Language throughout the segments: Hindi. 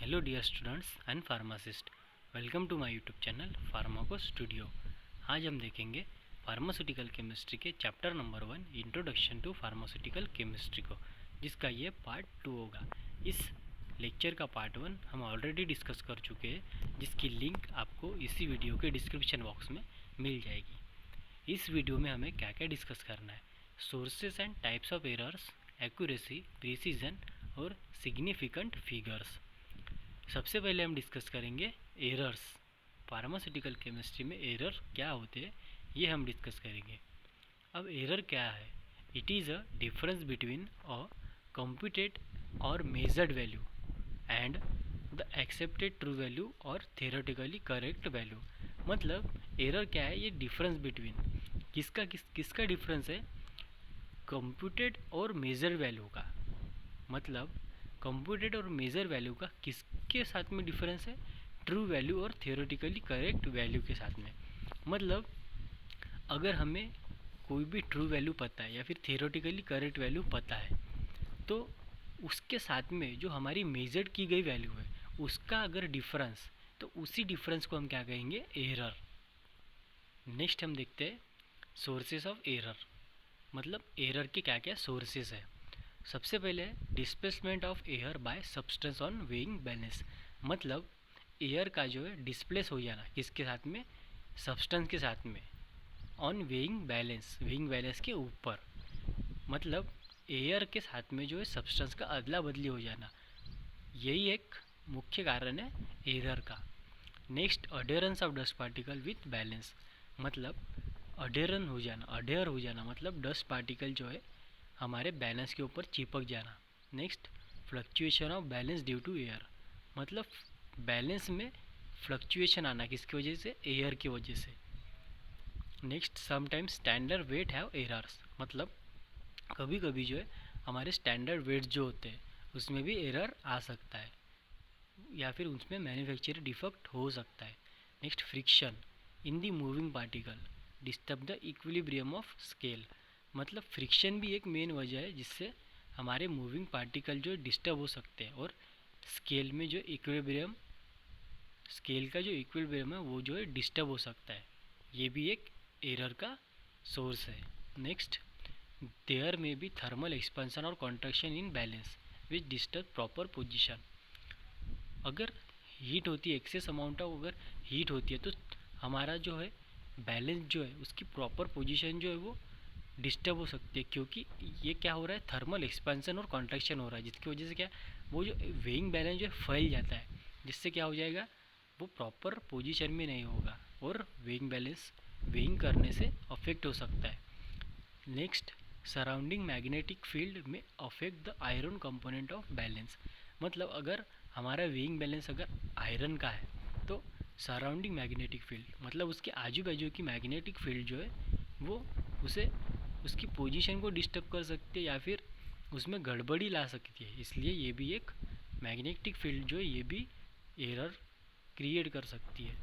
Hello dear students and pharmacist, welcome to my YouTube channel pharmaco studio. आज हम देखेंगे फार्मास्यूटिकल केमिस्ट्री के chapter number 1 introduction to pharmaceutical chemistry को, जिसका ये पार्ट 2 होगा। इस लेक्चर का पार्ट 1 हम ऑलरेडी डिस्कस कर चुके हैं, जिसकी लिंक आपको इसी वीडियो के डिस्क्रिप्शन बॉक्स में मिल जाएगी। इस वीडियो में हमें क्या क्या डिस्कस करना है: sources and types of errors, accuracy, precision और सिग्निफिकेंट फिगर्स। सबसे पहले हम डिस्कस करेंगे एरर्स। फार्मास्यूटिकल केमिस्ट्री में एरर क्या होते हैं ये हम डिस्कस करेंगे। अब एरर क्या है? It is a difference between a computed और measured value and the accepted true value और थ्योरेटिकली करेक्ट वैल्यू। मतलब एरर क्या है? ये डिफरेंस बिटवीन किसका डिफरेंस है? कंप्यूटेड और मेजर वैल्यू का। मतलब कंप्यूटेड और मेजर वैल्यू का किसके साथ में डिफरेंस है? ट्रू वैल्यू और थियोरेटिकली करेक्ट वैल्यू के साथ में। मतलब अगर हमें कोई भी ट्रू वैल्यू पता है या फिर थियोरेटिकली करेक्ट वैल्यू पता है, तो उसके साथ में जो हमारी मेजर्ड की गई वैल्यू है उसका अगर डिफरेंस, तो उसी डिफरेंस को हम क्या कहेंगे? एरर। नेक्स्ट हम देखते हैं सोर्सेस ऑफ एरर। मतलब एरर के क्या क्या सोर्सेस है। सबसे पहले displacement of air by substance on weighing balance. मतलब एयर का जो है डिस्प्लेस हो जाना किसके साथ में? सब्सटेंस के साथ में, ऑन वेइंग बैलेंस के ऊपर। मतलब एयर के साथ में जो है सब्सटेंस का अदला बदली हो जाना, यही एक मुख्य कारण है एरर का। Next adherence of dust particle with balance. मतलब अडेयर हो जाना मतलब डस्ट पार्टिकल जो है हमारे बैलेंस के ऊपर चिपक जाना। Next fluctuation of balance due to air. मतलब बैलेंस में फ्लक्चुएशन आना किसकी वजह से? एयर की वजह से। Next sometimes standard weight have errors. मतलब कभी कभी जो है हमारे स्टैंडर्ड वेट जो होते हैं उसमें भी एरर आ सकता है या फिर उसमें मैन्युफैक्चरिंग डिफेक्ट हो सकता है। Next friction in the moving particle disturb the equilibrium of scale. मतलब फ्रिक्शन भी एक मेन वजह है जिससे हमारे मूविंग पार्टिकल जो डिस्टर्ब हो सकते हैं और स्केल में जो इक्विलिब्रियम, स्केल का जो इक्विलिब्रियम है वो जो है डिस्टर्ब हो सकता है। ये भी एक एरर का सोर्स है। नेक्स्ट देयर में भी थर्मल एक्सपेंशन और contraction in balance which disturb proper position. अगर हीट होती है, एक्सेस अमाउंट ऑफ अगर हीट होती है, तो हमारा जो है बैलेंस जो है उसकी प्रॉपर पोजीशन जो है वो डिस्टर्ब हो सकती है, क्योंकि ये क्या हो रहा है? थर्मल एक्सपेंशन और कॉन्ट्रैक्शन हो रहा है, जिसकी वजह से क्या, वो जो वेइंग बैलेंस जो है फैल जाता है, जिससे क्या हो जाएगा? वो प्रॉपर पोजीशन में नहीं होगा और वेइंग बैलेंस वेइंग करने से अफेक्ट हो सकता है। नेक्स्ट सराउंडिंग मैग्नेटिक फील्ड में affect the iron component of balance. मतलब अगर हमारा वेइंग बैलेंस अगर आयरन का है तो सराउंडिंग मैग्नेटिक फील्ड मतलब उसके आजू बाजू की मैग्नेटिक फील्ड जो है वो उसे उसकी पोजीशन को डिस्टर्ब कर सकती है या फिर उसमें गड़बड़ी ला सकती है। इसलिए ये भी एक मैग्नेटिक फील्ड जो है ये भी एरर क्रिएट कर सकती है।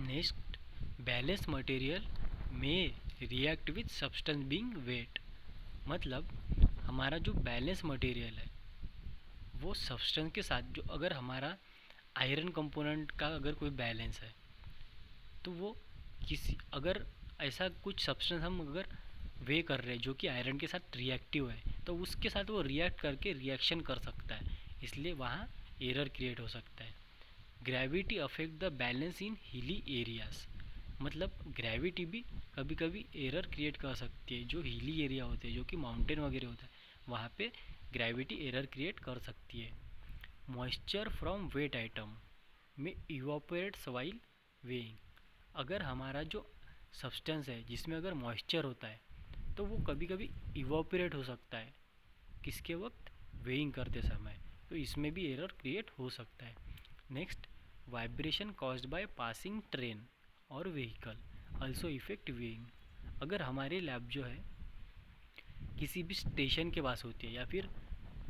नेक्स्ट बैलेंस मटेरियल में react with substance being weighed. मतलब हमारा जो बैलेंस मटेरियल है वो सब्सटेंस के साथ, जो अगर हमारा आयरन कंपोनेंट का अगर कोई बैलेंस है तो वो किसी अगर ऐसा कुछ सब्सटेंस हम अगर वे कर रहे हैं जो कि आयरन के साथ रिएक्टिव है, तो उसके साथ वो रिएक्ट करके रिएक्शन कर सकता है, इसलिए वहाँ एरर क्रिएट हो सकता है। Gravity affect the balance in hilly areas. मतलब ग्रेविटी भी कभी कभी एरर क्रिएट कर सकती है। जो हिली एरिया होते हैं, जो कि माउंटेन वगैरह होता है, वहाँ पे ग्रेविटी एरर क्रिएट कर सकती है। मॉइस्चर फ्रॉम वेट आइटम में इवापोरेट्स व्हाइल वेइंग। अगर हमारा जो सब्सटेंस है जिसमें अगर मॉइस्चर होता है तो वो कभी कभी इवापोरेट हो सकता है किसके वक्त? वेइंग करते समय। तो इसमें भी एरर क्रिएट हो सकता है। Next vibration caused by passing train और व्हीकल आल्सो इफेक्ट वेइंग। अगर हमारी लैब जो है किसी भी स्टेशन के पास होती है या फिर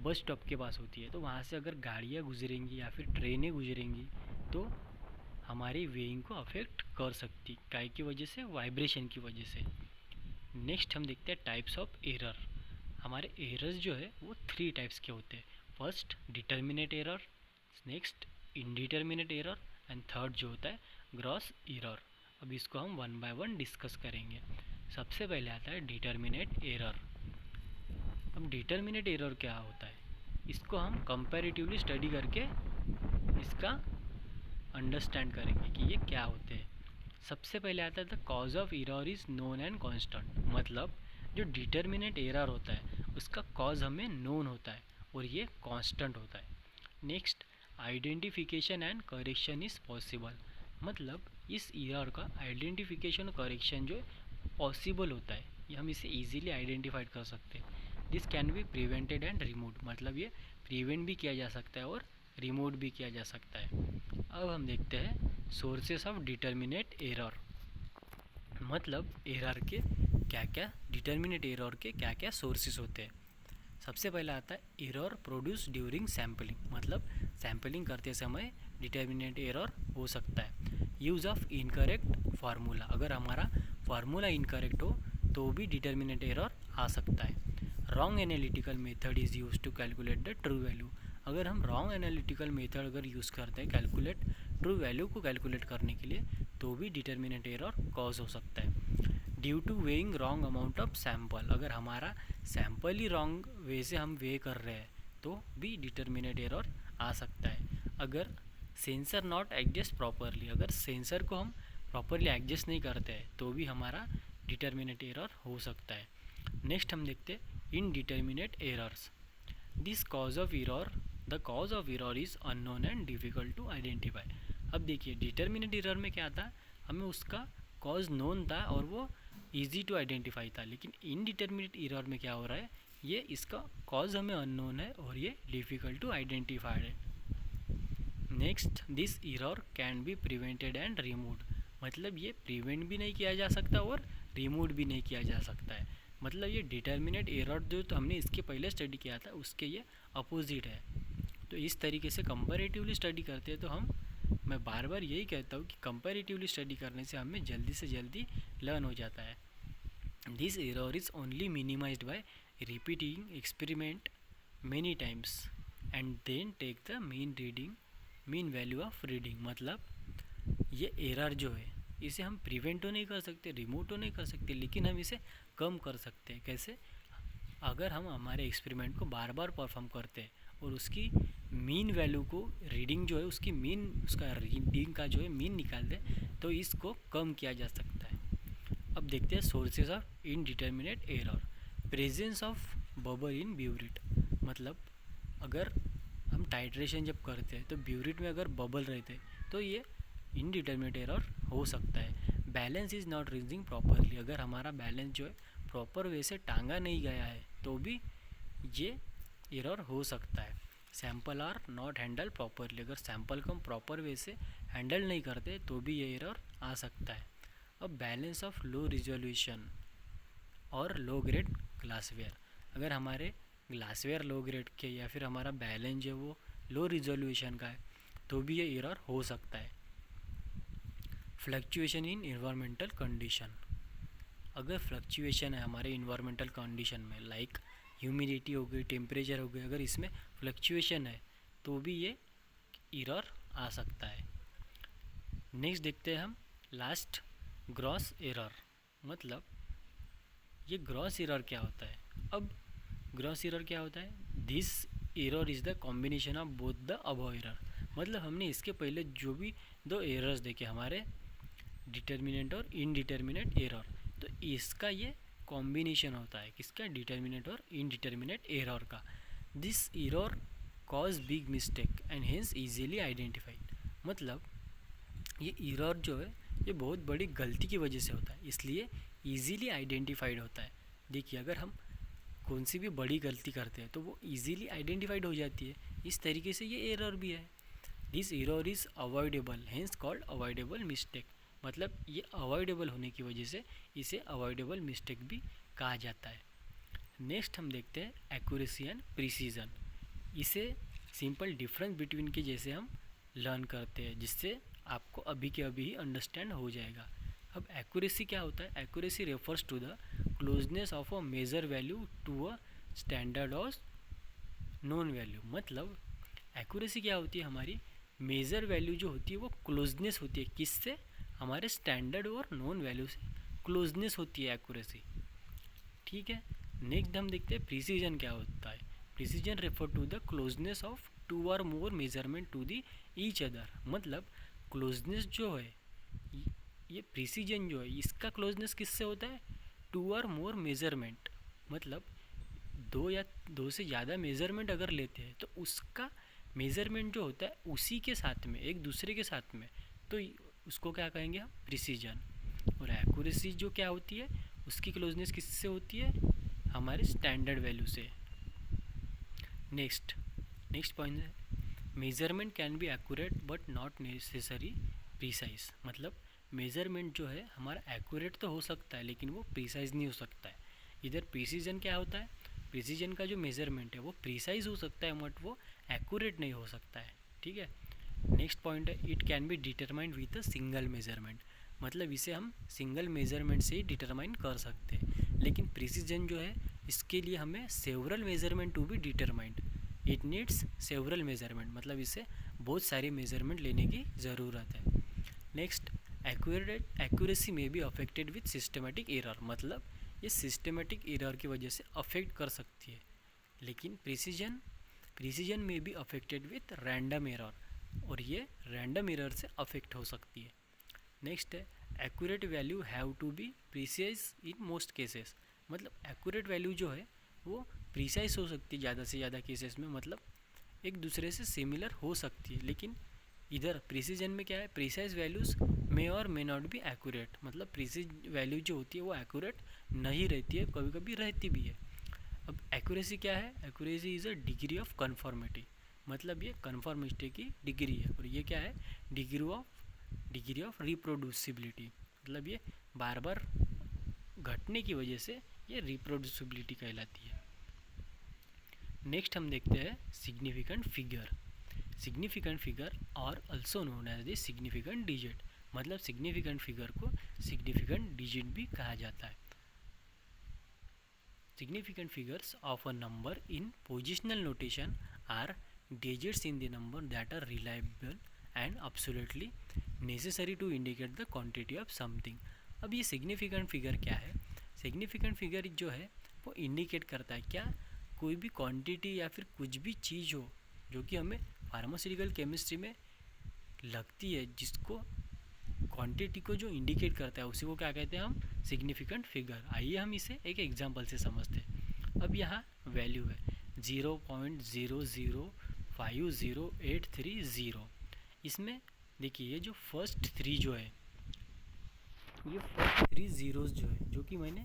बस स्टॉप के पास होती है, तो वहाँ से अगर गाड़ियाँ गुजरेंगी या फिर ट्रेनें गुजरेंगी तो हमारी वेइंग को अफेक्ट कर सकती, काय की वजह से? वाइब्रेशन की वजह से। नेक्स्ट हम देखते हैं टाइप्स ऑफ एरर। हमारे एरर्स जो है वो 3 टाइप्स के होते हैं। First determinate error, next indeterminate error and third जो होता है ग्रॉस एरर। अब इसको हम वन बाय वन डिस्कस करेंगे। सबसे पहले आता है डिटर्मिनेट एरर। अब डिटर्मिनेट एरर क्या होता है, इसको हम कंपैरेटिवली स्टडी करके इसका अंडरस्टैंड करेंगे कि ये क्या होते हैं। सबसे पहले आता है the cause of error is known and constant. मतलब जो डिटर्मिनेट एरर होता है उसका कॉज हमें नोन होता है और ये कांस्टेंट होता है। Next identification and correction is possible. मतलब इस एरर का आइडेंटिफिकेशन और करेक्शन जो है पॉसिबल होता है, ये हम इसे ईजिली आइडेंटिफाइड कर सकते हैं। This can be prevented and removed. मतलब ये प्रिवेंट भी किया जा सकता है और रिमूव भी किया जा सकता है। अब हम देखते हैं सोर्सेस ऑफ डिटर्मिनेट एरर। मतलब एरर के क्या क्या, डिटर्मिनेट एरर के क्या क्या सोर्सेस होते हैं। सबसे पहला आता है एरर प्रोड्यूस ड्यूरिंग सैम्पलिंग। मतलब सैम्पलिंग करते समय डिटर्मिनेट एरर हो सकता है। Use of incorrect formula. अगर हमारा फार्मूला इनकरेक्ट हो तो भी डिटर्मिनेट एरर आ सकता है। Wrong analytical method is use to calculate the true value. अगर हम रॉन्ग एनालिटिकल मेथड अगर यूज़ करते हैं कैलकुलेट ट्रू वैल्यू को कैलकुलेट करने के लिए तो भी डिटर्मिनेट एरर कॉज हो सकता है। Due to weighing wrong amount of sample. अगर हमारा सैम्पल ही रॉन्ग वे से हम वे कर रहे हैं तो भी डिटर्मिनेट एरर आ सकता है। अगर सेंसर नॉट एडजस्ट प्रॉपरली, अगर सेंसर को हम प्रॉपरली एडजस्ट नहीं करते हैं तो भी हमारा डिटर्मिनेट एरर हो सकता है। नेक्स्ट हम देखते हैं indeterminate errors. This cause of error, the cause of error is unknown and difficult to identify. अब देखिए डिटर्मिनेट एरर में क्या था, हमें उसका कॉज नोन था और वो ईजी टू आइडेंटिफाई था। लेकिन इनडिटर्मिनेट एरर में क्या हो रहा है, ये इसका कॉज हमें अननोन है और ये डिफ़िकल्ट टू आइडेंटिफाई है। Next this error can be prevented and removed. मतलब ये प्रिवेंट भी नहीं किया जा सकता और रिमूव भी नहीं किया जा सकता है। मतलब ये डिटर्मिनेट एरर जो तो हमने इसके पहले स्टडी किया था उसके ये अपोजिट है। तो इस तरीके से कंपैरेटिवली स्टडी करते हैं तो मैं बार बार यही कहता हूँ कि कंपैरेटिवली स्टडी करने से हमें जल्दी से जल्दी लर्न हो जाता है। This error is only minimized by repeating experiment many times and then take the mean value of reading. मतलब ये एरर जो है इसे हम प्रिवेंट तो नहीं कर सकते, रिमूव तो नहीं कर सकते, लेकिन हम इसे कम कर सकते हैं। कैसे? अगर हम हमारे एक्सपेरिमेंट को बार बार परफॉर्म करते हैं और उसकी मीन वैल्यू को रीडिंग जो है उसका रीडिंग का जो है मीन निकाल दें तो इसको कम किया जा सकता है। अब देखते हैं sources of indeterminate error. Presence of bubble in burette. मतलब अगर हम टाइट्रेशन जब करते हैं तो ब्यूरिट में अगर बबल रहते तो ये इनडिटर्मिनेट एरर हो सकता है। Balance is not rising properly. अगर हमारा बैलेंस जो है प्रॉपर वे से टांगा नहीं गया है तो भी ये एरर हो सकता है। Sample are not handle properly. अगर सैम्पल को हम प्रॉपर वे से हैंडल नहीं करते तो भी ये एरर आ सकता है। अब बैलेंस ऑफ लो रिजोल्यूशन और लो ग्रेड ग्लासवेयर। अगर हमारे ग्लासवेयर लो ग्रेड के या फिर हमारा बैलेंस जो वो लो रिजोल्यूशन का है तो भी ये एरर हो सकता है। Fluctuation in environmental condition. अगर फ्लक्चुएशन है हमारे इन्वायरमेंटल कंडीशन में लाइक ह्यूमिडिटी हो गई, टेम्परेचर हो गई, अगर इसमें फ्लक्चुएशन है तो भी ये एरर आ सकता है। नेक्स्ट देखते हैं हम लास्ट ग्रॉस एरर। मतलब ये ग्रॉस एरर क्या होता है। अब ग्रॉस एरर क्या होता है, this error is the combination of both the above error. मतलब हमने इसके पहले जो भी दो एरर्स देखे हमारे डिटर्मिनेंट और इनडिटर्मिनेट एरर, तो इसका ये कॉम्बिनेशन होता है किसका, डिटर्मिनेट और इनडिटर्मिनेट एरर का। This error cause big mistake and hence easily identified. मतलब ये एरर जो है ये बहुत बड़ी गलती की वजह से होता है इसलिए इजीली आइडेंटिफाइड होता है। देखिए अगर हम कौन सी भी बड़ी गलती करते हैं तो वो इजीली आइडेंटिफाइड हो जाती है। इस तरीके से ये एरर भी है। This error is avoidable hence called avoidable mistake. मतलब ये अवॉइडेबल होने की वजह से इसे अवॉइडेबल मिस्टेक भी कहा जाता है। नेक्स्ट हम देखते हैं एक्यूरेसी एंड प्रिसीजन। इसे सिंपल डिफरेंस बिटवीन के जैसे हम लर्न करते हैं जिससे आपको अभी के अभी ही अंडरस्टैंड हो जाएगा। अब एक्यूरेसी क्या होता है, accuracy refers to the closeness of a measure value to a standard और नोन वैल्यू। मतलब एक्यूरेसी क्या होती है हमारी, मेजर वैल्यू जो होती है वो क्लोजनेस होती है, किससे, हमारे स्टैंडर्ड और नॉन वैल्यू से क्लोजनेस होती है एक्यूरेसी। ठीक है, नेक्स्ट हम देखते हैं प्रिसीजन क्या होता है। Precision refer to the closeness of two or more measurement to the each other. मतलब क्लोजनेस जो है, ये प्रिसीजन जो है इसका क्लोजनेस किससे होता है, टू और मोर मेजरमेंट। मतलब दो से ज़्यादा मेज़रमेंट अगर लेते हैं तो उसका मेज़रमेंट जो होता है उसी के साथ में, एक दूसरे के साथ में, तो उसको क्या कहेंगे हम, प्रिसीजन। और एक्यूरेसी जो क्या होती है, उसकी क्लोजनेस किससे होती है, हमारे स्टैंडर्ड वैल्यू से। नेक्स्ट पॉइंट है, measurement can be accurate but not necessary precise. मतलब मेज़रमेंट जो है हमारा एक्यूरेट तो हो सकता है लेकिन वो प्रीसाइज नहीं हो सकता है। इधर प्रिसीजन क्या होता है, प्रिसीजन का जो मेज़रमेंट है वो प्रीसाइज हो सकता है बट वो एक्यूरेट नहीं हो सकता है। ठीक है, नेक्स्ट पॉइंट है, it can be determined with a single measurement. मतलब इसे हम सिंगल मेज़रमेंट से ही डिटरमाइन कर सकते हैं, लेकिन प्रिसीजन जो है इसके लिए हमें several measurement to be determined. It needs several measurement, मतलब इसे बहुत सारे मेज़रमेंट लेने की ज़रूरत है। नेक्स्ट, एक्यूरेसी में be affected with systematic error. मतलब ये सिस्टमेटिक एरर की वजह से अफेक्ट कर सकती है, लेकिन प्रिसीजन में be affected with random error, और ये रैंडम एरर से अफेक्ट हो सकती है। नेक्स्ट है, accurate value have to be precise in most cases. मतलब एक्यूरेट वैल्यू जो है वो प्रीसाइज हो सकती है ज़्यादा से ज़्यादा केसेस में, मतलब एक दूसरे से सिमिलर हो सकती है। लेकिन इधर प्रिसीजन में क्या है, प्रीसाइज वैल्यूज़ मे और मे नॉट बी एक्यूरेट। मतलब प्रीसाइज वैल्यू जो होती है वो एक्यूरेट नहीं रहती है, कभी कभी रहती भी है। अब एक्यूरेसी क्या है, accuracy is a degree of conformity. मतलब ये कन्फॉर्मिटी की डिग्री है। और ये क्या है, डिग्री ऑफ रिप्रोड्यूसिबिलिटी। मतलब ये बार बार घटने की वजह से ये रिप्रोड्यूसिबिलिटी कहलाती है। नेक्स्ट हम देखते हैं सिग्निफिकेंट फिगर। सिग्निफिकेंट फिगर और also known as the significant digit. मतलब सिग्निफिकेंट फिगर को सिग्निफिकेंट डिजिट भी कहा जाता है। Significant figures of a number in positional notation are digits in the number that are reliable and absolutely necessary to indicate the quantity of something। अब ये सिग्निफिकेंट फिगर क्या है, सिग्निफिकेंट फिगर जो है वो इंडिकेट करता है क्या, कोई भी क्वांटिटी या फिर कुछ भी चीज़ हो जो कि हमें फार्मास्यूटिकल केमिस्ट्री में लगती है, जिसको क्वांटिटी को जो इंडिकेट करता है उसी को क्या कहते हैं हम, सिग्निफिकेंट फिगर। आइए हम इसे एक एग्जांपल से समझते हैं। अब यहाँ वैल्यू है 0.00500830। इसमें देखिए ये जो फर्स्ट थ्री जो है, ये फर्स्ट थ्री ज़ीरोज़ जो है, जो कि मैंने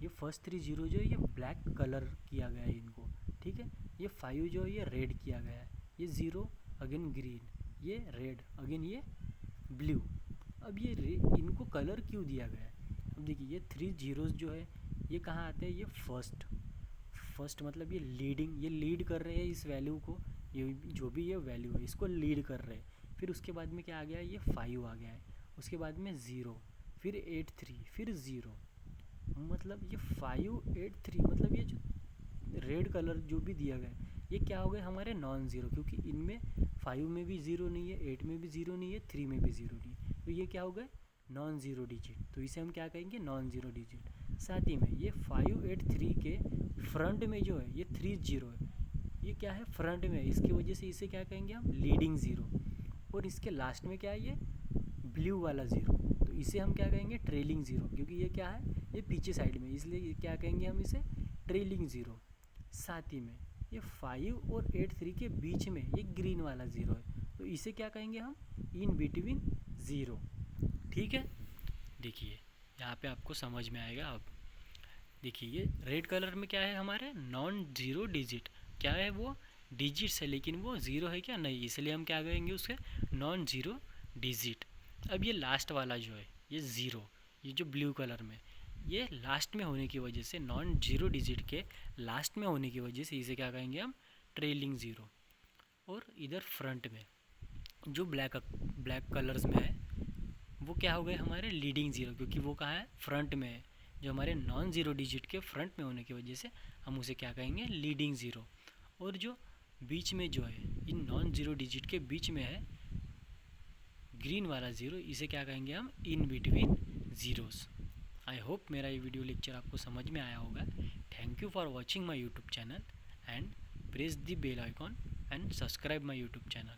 ये फर्स्ट थ्री ज़ीरो जो है ये ब्लैक कलर किया गया है इनको। ठीक है, ये 5 जो है ये रेड किया गया है, ये 0 अगेन ग्रीन, ये रेड अगेन, ये ब्लू। अब ये इनको कलर क्यों दिया गया है, अब देखिए ये 3 ज़ीरोज़ जो है ये कहाँ आते हैं, ये फर्स्ट मतलब ये लीडिंग, ये लीड कर रहे हैं इस वैल्यू को, ये जो भी ये वैल्यू है इसको लीड कर रहे हैं। फिर उसके बाद में क्या आ गया, ये 5 आ गया है, उसके बाद में 0, फिर 8 3, फिर 0। मतलब ये 5 8 3, मतलब ये जो रेड कलर जो भी दिया गया है ये क्या हो गए हमारे नॉन ज़ीरो, क्योंकि इनमें 5 में भी 0 नहीं है, 8 में भी 0 नहीं है, 3 में भी 0 नहीं है, तो ये क्या हो गए नॉन ज़ीरो डिजिट। तो इसे हम क्या कहेंगे, नॉन ज़ीरो डिजिट। साथ ही में ये 5 8 3 के फ्रंट में जो है ये 3 0 है, ये क्या है फ्रंट में, इसकी वजह से इसे क्या कहेंगे हम, लीडिंग ज़ीरो। और इसके लास्ट में क्या है, ये ब्लू वाला ज़ीरो, तो इसे हम क्या कहेंगे, ट्रेलिंग ज़ीरो, क्योंकि ये क्या है, ये पीछे साइड में, इसलिए क्या कहेंगे हम इसे, ट्रेलिंग ज़ीरो। साथ ही में ये 5 और 8 3 के बीच में ये ग्रीन वाला ज़ीरो है, तो इसे क्या कहेंगे हम, इन बिटवीन ज़ीरो। ठीक है, देखिए यहाँ पे आपको समझ में आएगा। अब देखिए ये रेड कलर में क्या है हमारे, नॉन ज़ीरो डिजिट। क्या है वो, डिजिट्स है, लेकिन वो ज़ीरो है क्या, नहीं, इसलिए हम क्या कहेंगे उसके, नॉन ज़ीरो डिजिट। अब ये लास्ट वाला जो है ये ज़ीरो, ये जो ब्लू कलर में, ये लास्ट में होने की वजह से, नॉन ज़ीरो डिजिट के लास्ट में होने की वजह से इसे क्या कहेंगे हम, ट्रेलिंग ज़ीरो। और इधर फ्रंट में जो ब्लैक कलर्स में है वो क्या हो गए हमारे, लीडिंग ज़ीरो, क्योंकि वो कहाँ है, फ्रंट में है, जो हमारे नॉन ज़ीरो डिजिट के फ्रंट में होने की वजह से हम उसे क्या कहेंगे, लीडिंग ज़ीरो। और जो बीच में जो है, इन नॉन ज़ीरो डिजिट के बीच में है ग्रीन वाला ज़ीरो, इसे क्या कहेंगे हम, in between zeros. I hope मेरा ये वीडियो लेक्चर आपको समझ में आया होगा। Thank you for watching my YouTube channel and press the bell icon and subscribe my YouTube channel.